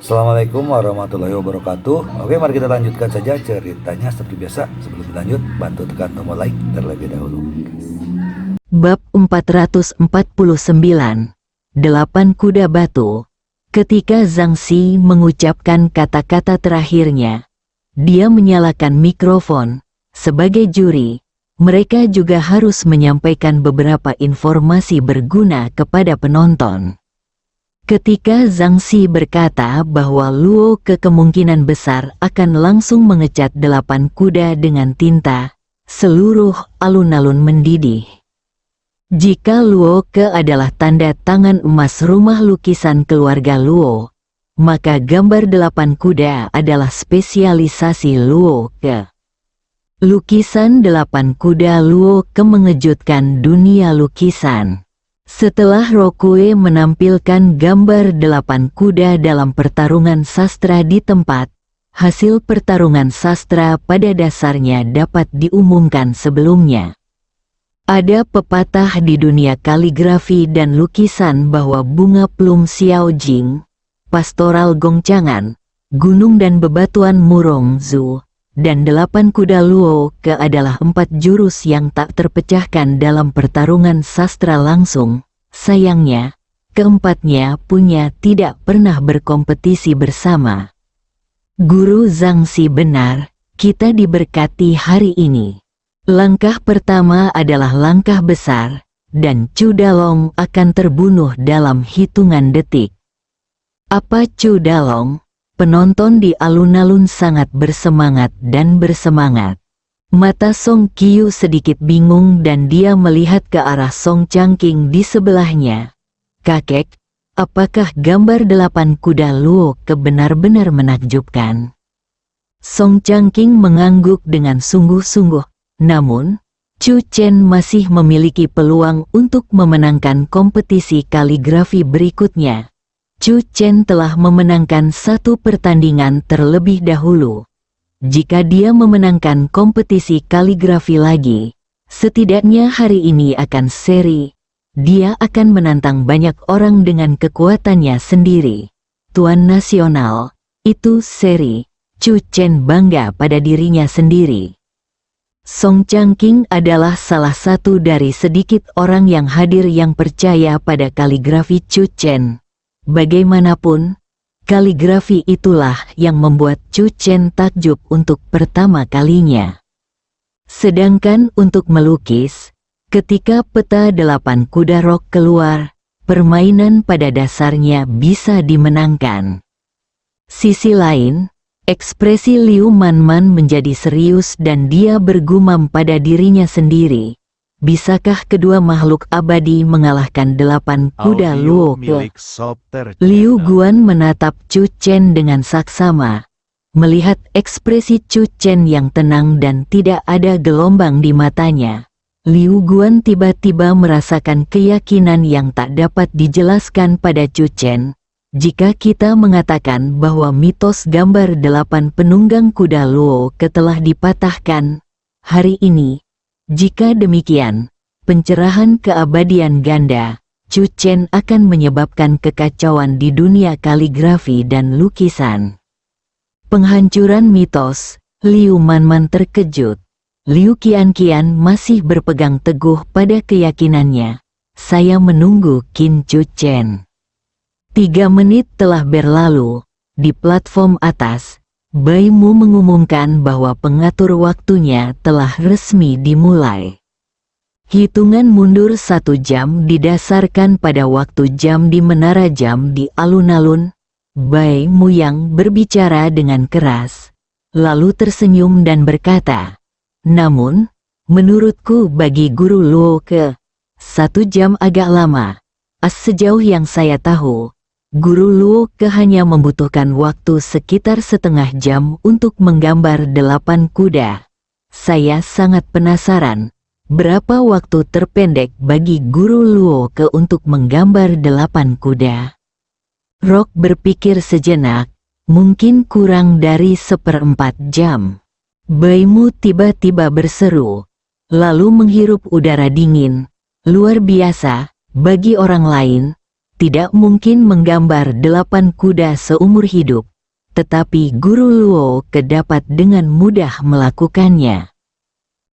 Assalamualaikum warahmatullahi wabarakatuh. Oke, mari kita lanjutkan saja ceritanya seperti biasa. Sebelum lanjut, bantu tekan tombol like terlebih dahulu. Bab 449. 8 Kuda Batu. Ketika Zhang Xi mengucapkan kata-kata terakhirnya, dia menyalakan mikrofon. Sebagai juri, mereka juga harus menyampaikan beberapa informasi berguna kepada penonton. Ketika Zhang Xi berkata bahwa Luo ke kemungkinan besar akan langsung mengecat 8 kuda dengan tinta, seluruh alun-alun mendidih. Jika Luo ke adalah tanda tangan emas rumah lukisan keluarga Luo, maka gambar 8 kuda adalah spesialisasi Luo ke. Lukisan 8 kuda Luo ke mengejutkan dunia lukisan. Setelah Rokue menampilkan gambar 8 kuda dalam pertarungan sastra di tempat, hasil pertarungan sastra pada dasarnya dapat diumumkan sebelumnya. Ada pepatah di dunia kaligrafi dan lukisan bahwa bunga plum Xiaojing, pastoral Gongcangan, gunung dan bebatuan Murongzu, dan 8 kuda Luo ke adalah 4 jurus yang tak terpecahkan dalam pertarungan sastra langsung. Sayangnya, keempatnya tidak pernah berkompetisi bersama. Guru Zhang Xi benar, kita diberkati hari ini. Langkah pertama adalah langkah besar, dan Chu Dalong akan terbunuh dalam hitungan detik. Apa Chu Dalong? Penonton di alun-alun sangat bersemangat dan bersemangat. Mata Song Qiu sedikit bingung dan dia melihat ke arah Song Changqing di sebelahnya. Kakek, apakah gambar 8 kuda Luo ke benar-benar menakjubkan? Song Changqing mengangguk dengan sungguh-sungguh. Namun, Chu Chen masih memiliki peluang untuk memenangkan kompetisi kaligrafi berikutnya. Chu Chen telah memenangkan satu pertandingan terlebih dahulu. Jika dia memenangkan kompetisi kaligrafi lagi, setidaknya hari ini akan seri. Dia akan menantang banyak orang dengan kekuatannya sendiri. Tuan nasional, itu seri. Chu Chen bangga pada dirinya sendiri. Song Changqing adalah salah satu dari sedikit orang yang hadir yang percaya pada kaligrafi Chu Chen. Bagaimanapun, kaligrafi itulah yang membuat Chu Chen takjub untuk pertama kalinya. Sedangkan untuk melukis, ketika peta 8 kuda rok keluar, permainan pada dasarnya bisa dimenangkan. Sisi lain, ekspresi Liu Manman menjadi serius dan dia bergumam pada dirinya sendiri. Bisakah kedua makhluk abadi mengalahkan 8 kuda Luo ke? Liu Guan menatap Chu Chen dengan saksama. Melihat ekspresi Chu Chen yang tenang dan tidak ada gelombang di matanya, Liu Guan tiba-tiba merasakan keyakinan yang tak dapat dijelaskan pada Chu Chen. Jika kita mengatakan bahwa mitos gambar 8 penunggang kuda Luo ke telah dipatahkan hari ini, jika demikian, pencerahan keabadian ganda, Chu Chen akan menyebabkan kekacauan di dunia kaligrafi dan lukisan. Penghancuran mitos, Liu Manman terkejut. Liu Qianqian masih berpegang teguh pada keyakinannya. Saya menunggu Qin Chu Chen. 3 menit telah berlalu. Di platform atas, Bai Mu mengumumkan bahwa pengatur waktunya telah resmi dimulai. Hitungan mundur 1 jam didasarkan pada waktu jam di menara jam di alun-alun. Bai Mu yang berbicara dengan keras, lalu tersenyum dan berkata, namun, menurutku bagi guru Luo ke, 1 jam agak lama. Sejauh yang saya tahu, Guru Luo ke hanya membutuhkan waktu sekitar setengah jam untuk menggambar 8 kuda. Saya sangat penasaran, berapa waktu terpendek bagi Guru Luo ke untuk menggambar 8 kuda? Rock berpikir sejenak, mungkin kurang dari 1/4 jam. Bai Mu tiba-tiba berseru, lalu menghirup udara dingin. Luar biasa, bagi orang lain, tidak mungkin menggambar 8 kuda seumur hidup, tetapi Guru Luo Ke dapat dengan mudah melakukannya.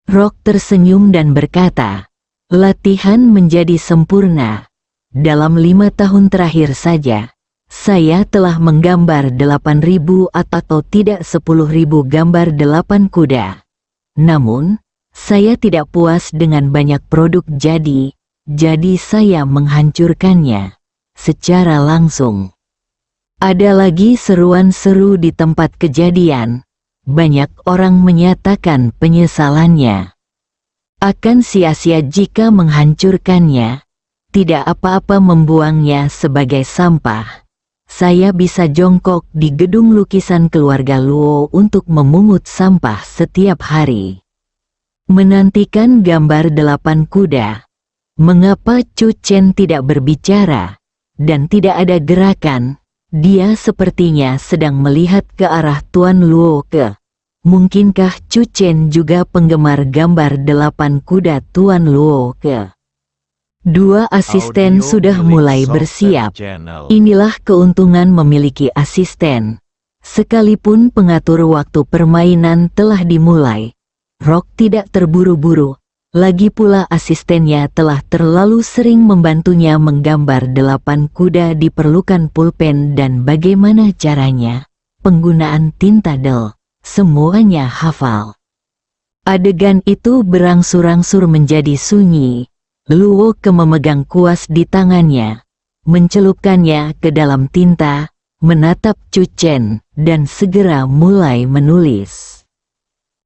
Rock tersenyum dan berkata, latihan menjadi sempurna. Dalam 5 tahun terakhir saja, saya telah menggambar 8.000 atau tidak 10.000 gambar 8 kuda. Namun, saya tidak puas dengan banyak produk jadi saya menghancurkannya secara langsung. Ada lagi seruan seru di tempat kejadian. Banyak orang menyatakan penyesalannya. Akan sia-sia jika menghancurkannya. Tidak apa-apa membuangnya sebagai sampah. Saya bisa jongkok di gedung lukisan keluarga Luo untuk memungut sampah setiap hari. Menantikan gambar 8 kuda. Mengapa Chu Chen tidak berbicara dan tidak ada gerakan? Dia sepertinya sedang melihat ke arah Tuan Luo Ke. Mungkinkah Chu Chen juga penggemar gambar 8 kuda Tuan Luo Ke? 2 asisten sudah mulai bersiap. Inilah keuntungan memiliki asisten. Sekalipun pengatur waktu permainan telah dimulai, Rock tidak terburu-buru. Lagi pula asistennya telah terlalu sering membantunya menggambar 8 kuda, diperlukan pulpen dan bagaimana caranya. Penggunaan tinta del, semuanya hafal. Adegan itu berangsur-angsur menjadi sunyi. Luo Ke memegang kuas di tangannya, mencelupkannya ke dalam tinta, menatap Chu Chen, dan segera mulai menulis.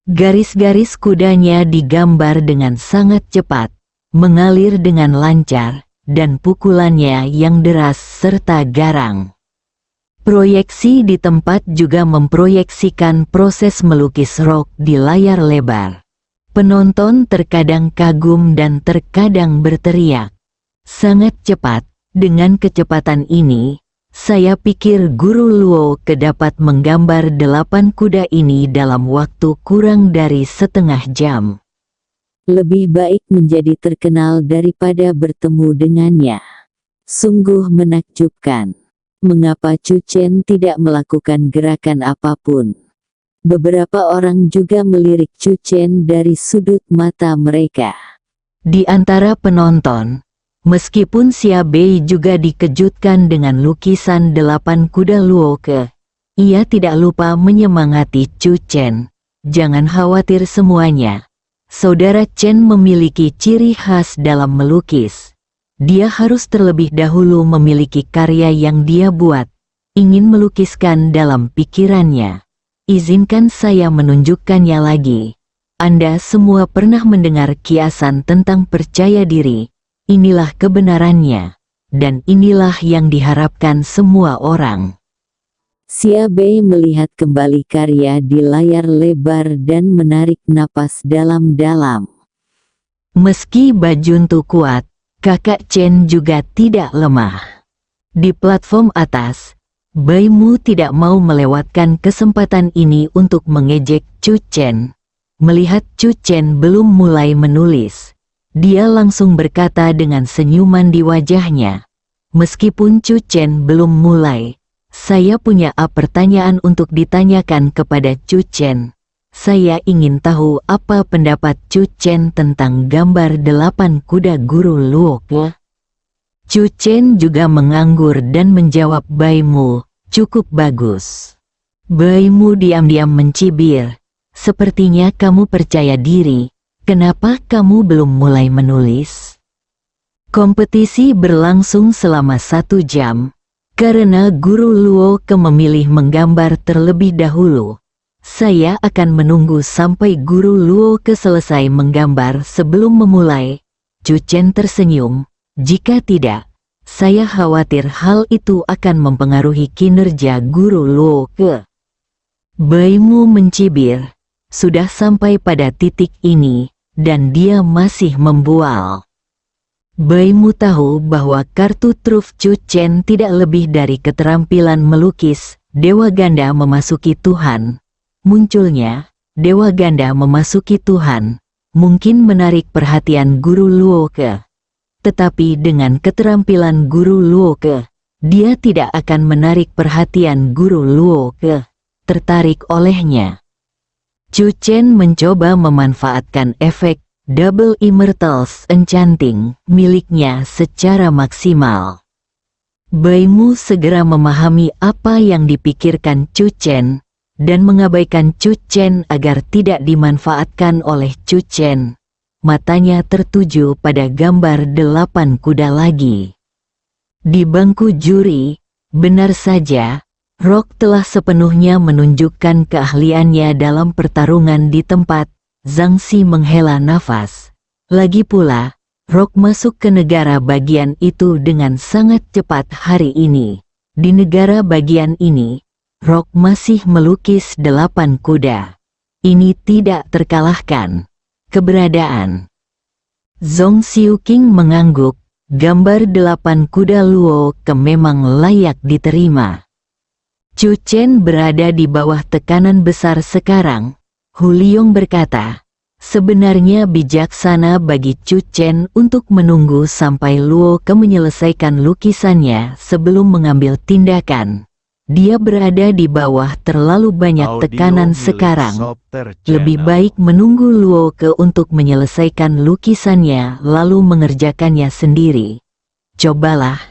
Garis-garis kudanya digambar dengan sangat cepat, mengalir dengan lancar, dan pukulannya yang deras serta garang. Proyeksi di tempat juga memproyeksikan proses melukis Rock di layar lebar. Penonton terkadang kagum dan terkadang berteriak. Sangat cepat, dengan kecepatan ini, saya pikir Guru Luo Ke dapat menggambar 8 kuda ini dalam waktu kurang dari setengah jam. Lebih baik menjadi terkenal daripada bertemu dengannya. Sungguh menakjubkan. Mengapa Chu Chen tidak melakukan gerakan apapun? Beberapa orang juga melirik Chu Chen dari sudut mata mereka. Di antara penonton, meskipun Xia Bei juga dikejutkan dengan lukisan 8 kuda Luo Ke, ia tidak lupa menyemangati Chu Chen. Jangan khawatir semuanya. Saudara Chen memiliki ciri khas dalam melukis. Dia harus terlebih dahulu memiliki karya yang dia buat, ingin melukiskan dalam pikirannya. Izinkan saya menunjukkannya lagi. Anda semua pernah mendengar kiasan tentang percaya diri. Inilah kebenarannya. Dan inilah yang diharapkan semua orang. Xia Bei melihat kembali karya di layar lebar dan menarik napas dalam-dalam. Meski Bajuntu kuat, kakak Chen juga tidak lemah. Di platform atas, Bai Mu tidak mau melewatkan kesempatan ini untuk mengejek Chu Chen. Melihat Chu Chen belum mulai menulis, dia langsung berkata dengan senyuman di wajahnya, meskipun Chu Chen belum mulai, saya punya pertanyaan untuk ditanyakan kepada Chu Chen. Saya ingin tahu apa pendapat Chu Chen tentang gambar 8 kuda Guru Luo Ke. Chu Chen juga menganggur dan menjawab Bai Mu, cukup bagus. Bai Mu diam-diam mencibir, sepertinya kamu percaya diri, kenapa kamu belum mulai menulis? Kompetisi berlangsung selama 1 jam, karena Guru Luo Ke memilih menggambar terlebih dahulu. Saya akan menunggu sampai Guru Luo Ke selesai menggambar sebelum memulai. Chu Chen tersenyum. Jika tidak, saya khawatir hal itu akan mempengaruhi kinerja Guru Luo Ke. Bai Mu mencibir, sudah sampai pada titik ini, dan dia masih membual. Bai Mu tahu bahwa kartu truf Chu Chen tidak lebih dari keterampilan melukis. Dewa Ganda memasuki Tuhan. Munculnya, Dewa Ganda memasuki Tuhan, mungkin menarik perhatian Guru Luo Ke. tetapi dengan keterampilan guru Luo Ke, dia tidak akan menarik perhatian guru Luo Ke tertarik olehnya. Chu Chen mencoba memanfaatkan efek Double Immortals Enchanting miliknya secara maksimal. Baimu segera memahami apa yang dipikirkan Chu Chen dan mengabaikan Chu Chen agar tidak dimanfaatkan oleh Chu Chen. Matanya tertuju pada gambar 8 kuda lagi. Di bangku juri, benar saja, Rock telah sepenuhnya menunjukkan keahliannya dalam pertarungan di tempat Zhang Xi menghela nafas. Lagi pula, Rock masuk ke negara bagian itu dengan sangat cepat hari ini. Di negara bagian ini, Rock masih melukis 8 kuda. Ini tidak terkalahkan. Keberadaan Zhong Xiuqing mengangguk. Gambar 8 kuda Luo Ke memang layak diterima. Chu Chen berada di bawah tekanan besar sekarang. Hu Liong berkata, sebenarnya bijaksana bagi Chu Chen untuk menunggu sampai Luo Ke menyelesaikan lukisannya sebelum mengambil tindakan. Dia berada di bawah terlalu banyak tekanan sekarang. Lebih baik menunggu Luo Ke untuk menyelesaikan lukisannya lalu mengerjakannya sendiri. Cobalah.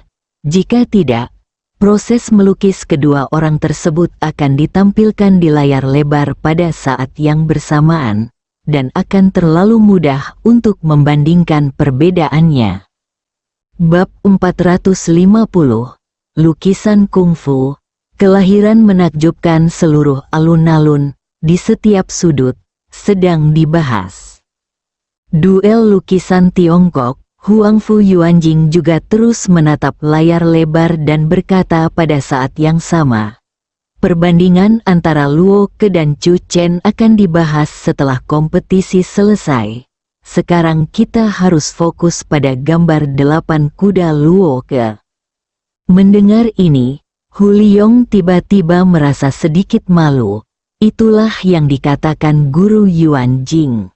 Jika tidak, proses melukis kedua orang tersebut akan ditampilkan di layar lebar pada saat yang bersamaan, dan akan terlalu mudah untuk membandingkan perbedaannya. Bab 450, Lukisan Kungfu. Kelahiran menakjubkan seluruh alun-alun, di setiap sudut, sedang dibahas. Duel lukisan Tiongkok. Huangfu Yuanjing juga terus menatap layar lebar dan berkata pada saat yang sama. Perbandingan antara Luo Ke dan Chu Chen akan dibahas setelah kompetisi selesai. Sekarang kita harus fokus pada gambar 8 kuda Luo Ke. Mendengar ini, Hu Liong tiba-tiba merasa sedikit malu. Itulah yang dikatakan guru Yuanjing.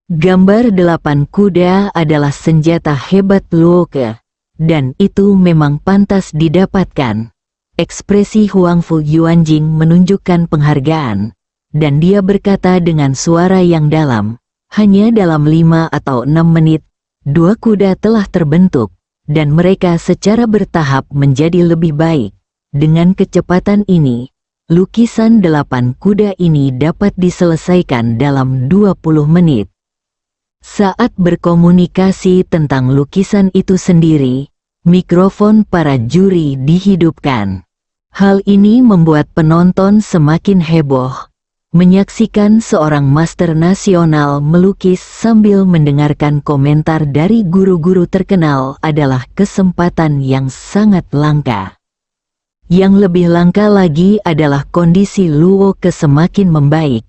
Gambar 8 kuda adalah senjata hebat Luo Ke, dan itu memang pantas didapatkan. Ekspresi Huangfu Yuanjing menunjukkan penghargaan, dan dia berkata dengan suara yang dalam, hanya dalam 5 atau 6 menit, 2 kuda telah terbentuk, dan mereka secara bertahap menjadi lebih baik. Dengan kecepatan ini, lukisan 8 kuda ini dapat diselesaikan dalam 20 menit. Saat berkomunikasi tentang lukisan itu sendiri, mikrofon para juri dihidupkan. Hal ini membuat penonton semakin heboh, menyaksikan seorang master nasional melukis sambil mendengarkan komentar dari guru-guru terkenal adalah kesempatan yang sangat langka. Yang lebih langka lagi adalah kondisi Luo Ke semakin membaik.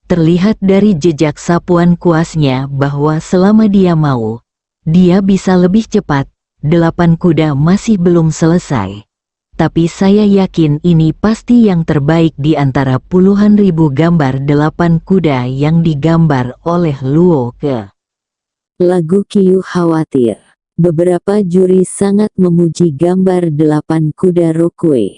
Terlihat dari jejak sapuan kuasnya bahwa selama dia mau, dia bisa lebih cepat. 8 kuda masih belum selesai. Tapi saya yakin ini pasti yang terbaik di antara puluhan ribu gambar 8 kuda yang digambar oleh Luo Ke. Lagu Qiu khawatir. Beberapa juri sangat memuji gambar 8 kuda Rokue.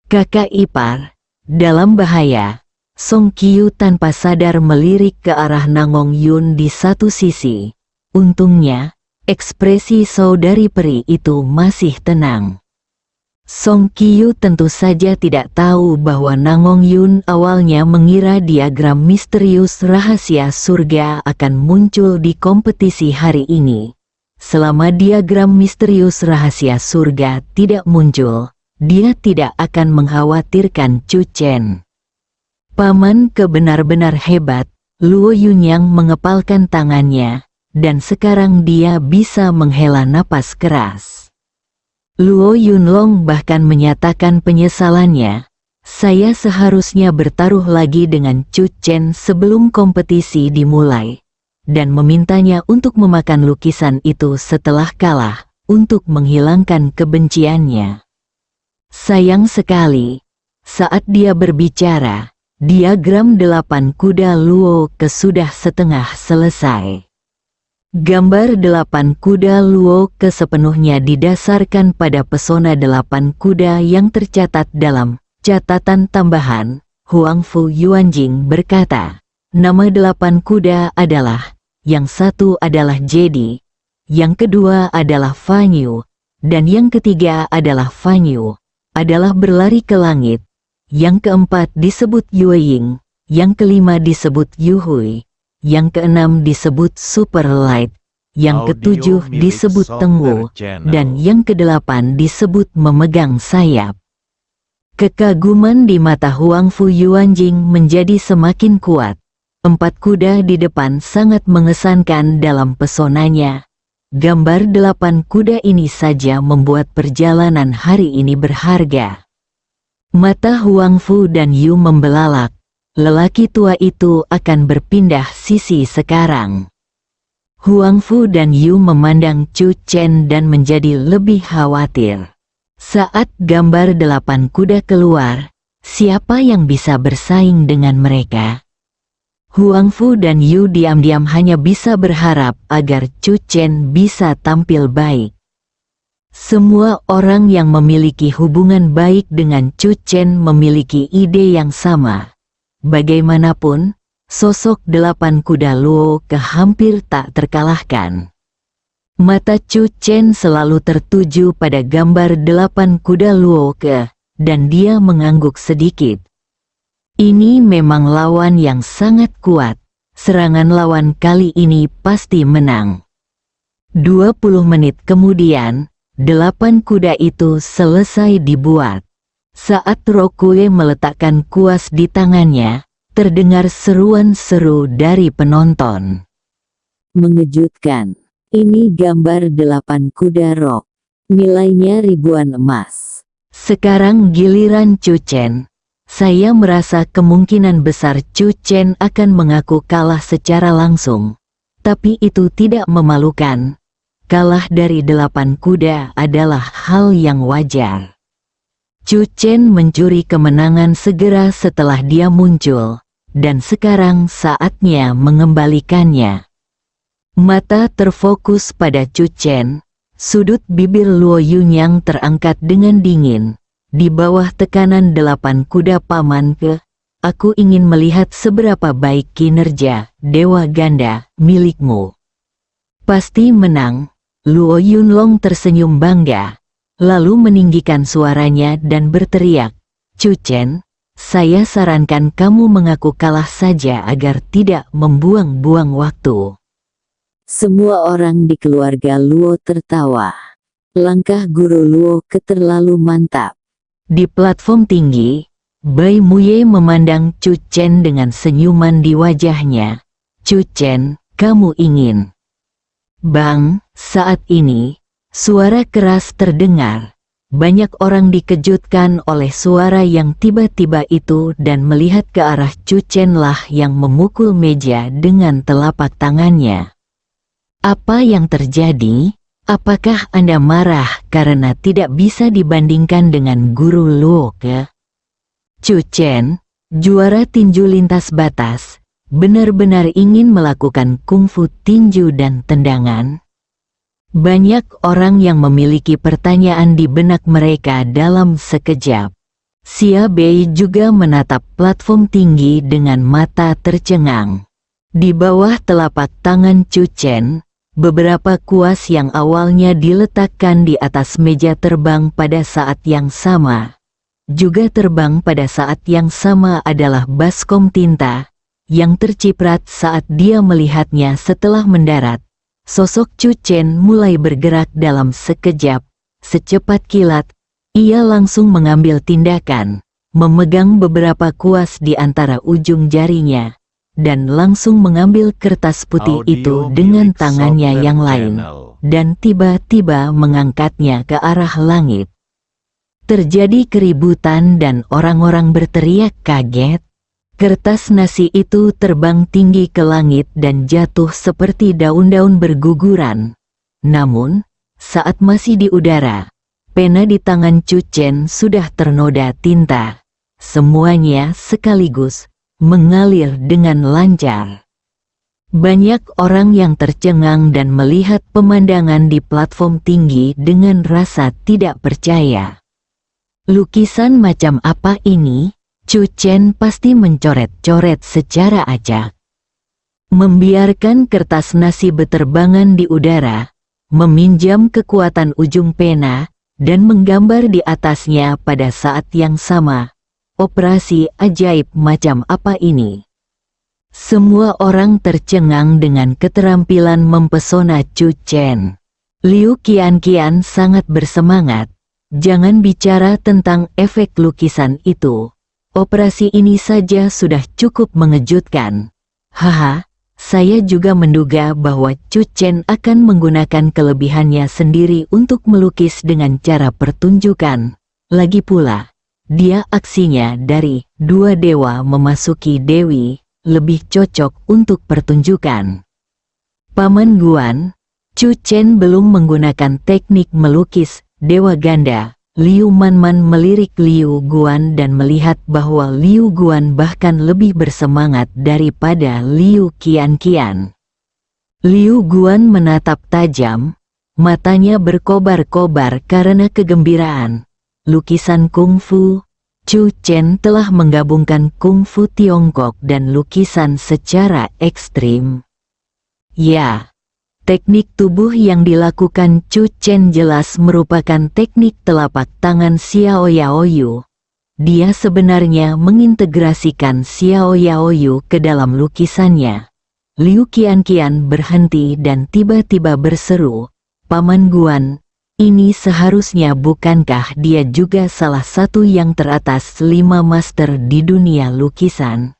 Kakak ipar, dalam bahaya. Song Qiu tanpa sadar melirik ke arah Nangong Yun di satu sisi. Untungnya, ekspresi saudari peri itu masih tenang. Song Qiu tentu saja tidak tahu bahwa Nangong Yun awalnya mengira diagram misterius rahasia surga akan muncul di kompetisi hari ini. Selama diagram misterius rahasia surga tidak muncul, dia tidak akan mengkhawatirkan Chu Chen. Paman Ke benar-benar hebat, Luo Yunyang mengepalkan tangannya, dan sekarang dia bisa menghela napas keras. Luo Yunlong bahkan menyatakan penyesalannya. Saya seharusnya bertaruh lagi dengan Chu Chen sebelum kompetisi dimulai, dan memintanya untuk memakan lukisan itu setelah kalah, untuk menghilangkan kebenciannya. Sayang sekali, saat dia berbicara, diagram 8 kuda Luo Ke sudah setengah selesai. Gambar 8 kuda Luo Ke sepenuhnya didasarkan pada pesona 8 kuda yang tercatat dalam catatan tambahan. Huangfu Yuanjing berkata, nama 8 kuda adalah, yang satu adalah Jedi, yang kedua adalah Fan Yu, dan yang ketiga adalah Fan Yu, adalah berlari ke langit, yang keempat disebut Yue Ying, yang kelima disebut Yu Hui, yang keenam disebut Super Light, yang ketujuh disebut Teng Wu, dan yang kedelapan disebut memegang sayap. Kekaguman di mata Huangfu Yuanjing menjadi semakin kuat. 4 kuda di depan sangat mengesankan dalam pesonanya. Gambar 8 kuda ini saja membuat perjalanan hari ini berharga. Mata Huangfu dan Yu membelalak. Lelaki tua itu akan berpindah sisi sekarang. Huangfu dan Yu memandang Chu Chen dan menjadi lebih khawatir. Saat gambar 8 kuda keluar, siapa yang bisa bersaing dengan mereka? Huangfu dan Yu diam-diam hanya bisa berharap agar Chu Chen bisa tampil baik. Semua orang yang memiliki hubungan baik dengan Chu Chen memiliki ide yang sama. Bagaimanapun, sosok 8 kuda Luo Ke hampir tak terkalahkan. Mata Chu Chen selalu tertuju pada gambar 8 kuda Luo Ke, dan dia mengangguk sedikit. Ini memang lawan yang sangat kuat. Serangan lawan kali ini pasti menang. 20 menit kemudian, 8 kuda itu selesai dibuat. Saat Rokue meletakkan kuas di tangannya, terdengar seruan seru dari penonton. Mengejutkan. Ini gambar 8 kuda Rock. Nilainya ribuan emas. Sekarang giliran Chu Chen. Saya merasa kemungkinan besar Chu Chen akan mengaku kalah secara langsung. Tapi itu tidak memalukan. Kalah dari 8 kuda adalah hal yang wajar. Chu Chen mencuri kemenangan segera setelah dia muncul. Dan sekarang saatnya mengembalikannya. Mata terfokus pada Chu Chen. Sudut bibir Luo Yunyang terangkat dengan dingin. Di bawah tekanan 8 kuda Paman Ke, aku ingin melihat seberapa baik kinerja Dewa Ganda milikmu. Pasti menang. Luo Yunlong tersenyum bangga, lalu meninggikan suaranya dan berteriak, Chu Chen, saya sarankan kamu mengaku kalah saja agar tidak membuang-buang waktu. Semua orang di keluarga Luo tertawa. Langkah guru Luo terlalu mantap. Di platform tinggi, Bai Muye memandang Chu Chen dengan senyuman di wajahnya. Chu Chen, kamu ingin. Bang, saat ini, suara keras terdengar. Banyak orang dikejutkan oleh suara yang tiba-tiba itu dan melihat ke arah Chu Chen lah yang memukul meja dengan telapak tangannya. Apa yang terjadi? Apakah Anda marah karena tidak bisa dibandingkan dengan guru Luo Ke? Chu Chen, juara tinju lintas batas, benar-benar ingin melakukan kungfu tinju dan tendangan? Banyak orang yang memiliki pertanyaan di benak mereka dalam sekejap. Xia Bei juga menatap platform tinggi dengan mata tercengang. Di bawah telapak tangan Chu Chen, beberapa kuas yang awalnya diletakkan di atas meja terbang pada saat yang sama. Juga terbang pada saat yang sama adalah baskom tinta, yang terciprat saat dia melihatnya setelah mendarat. Sosok Chu Chen mulai bergerak dalam sekejap. Secepat kilat, ia langsung mengambil tindakan, memegang beberapa kuas di antara ujung jarinya, dan langsung mengambil kertas putih itu dengan tangannya yang lain, dan tiba-tiba mengangkatnya ke arah langit. Terjadi keributan dan orang-orang berteriak kaget. Kertas nasi itu terbang tinggi ke langit dan jatuh seperti daun-daun berguguran. Namun, saat masih di udara, pena di tangan Chu Chen sudah ternoda tinta. Semuanya sekaligus mengalir dengan lancar. Banyak orang yang tercengang dan melihat pemandangan di platform tinggi dengan rasa tidak percaya. Lukisan macam apa ini? Chu Chen pasti mencoret-coret secara acak. Membiarkan kertas nasi beterbangan di udara, meminjam kekuatan ujung pena, dan menggambar di atasnya pada saat yang sama. Operasi ajaib macam apa ini? Semua orang tercengang dengan keterampilan mempesona Chu Chen. Liu Qianqian sangat bersemangat. Jangan bicara tentang efek lukisan itu. Operasi ini saja sudah cukup mengejutkan. Haha, saya juga menduga bahwa Chu Chen akan menggunakan kelebihannya sendiri untuk melukis dengan cara pertunjukan. Lagi pula, dia aksinya dari dua dewa memasuki dewi, lebih cocok untuk pertunjukan. Paman Guan, Chu Chen belum menggunakan teknik melukis dewa ganda. Liu Manman melirik Liu Guan dan melihat bahwa Liu Guan bahkan lebih bersemangat daripada Liu Qianqian. Liu Guan menatap tajam, matanya berkobar-kobar karena kegembiraan. Lukisan kungfu, Chu Chen telah menggabungkan kungfu Tiongkok dan lukisan secara ekstrim. Ya, teknik tubuh yang dilakukan Chu Chen jelas merupakan teknik telapak tangan Xiao Yaoyu. Dia sebenarnya mengintegrasikan Xiao Yaoyu ke dalam lukisannya. Liu Qianqian berhenti dan tiba-tiba berseru, "Paman Guan, ini seharusnya bukankah dia juga salah satu yang teratas 5 master di dunia lukisan?"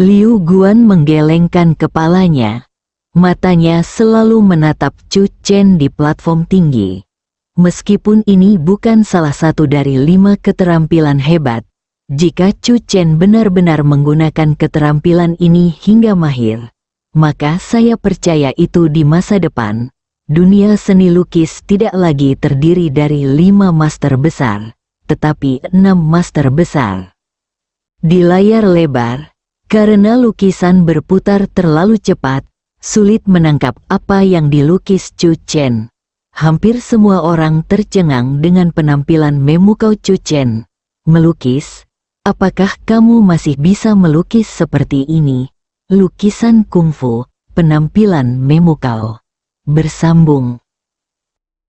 Liu Guan menggelengkan kepalanya. Matanya selalu menatap Chu Chen di platform tinggi. Meskipun ini bukan salah satu dari 5 keterampilan hebat, jika Chu Chen benar-benar menggunakan keterampilan ini hingga mahir, maka saya percaya itu di masa depan. Dunia seni lukis tidak lagi terdiri dari 5 master besar, tetapi 6 master besar. Di layar lebar, karena lukisan berputar terlalu cepat, sulit menangkap apa yang dilukis Chu Chen. Hampir semua orang tercengang dengan penampilan memukau Chu Chen. Melukis? Apakah kamu masih bisa melukis seperti ini? Lukisan kungfu, penampilan memukau. Bersambung.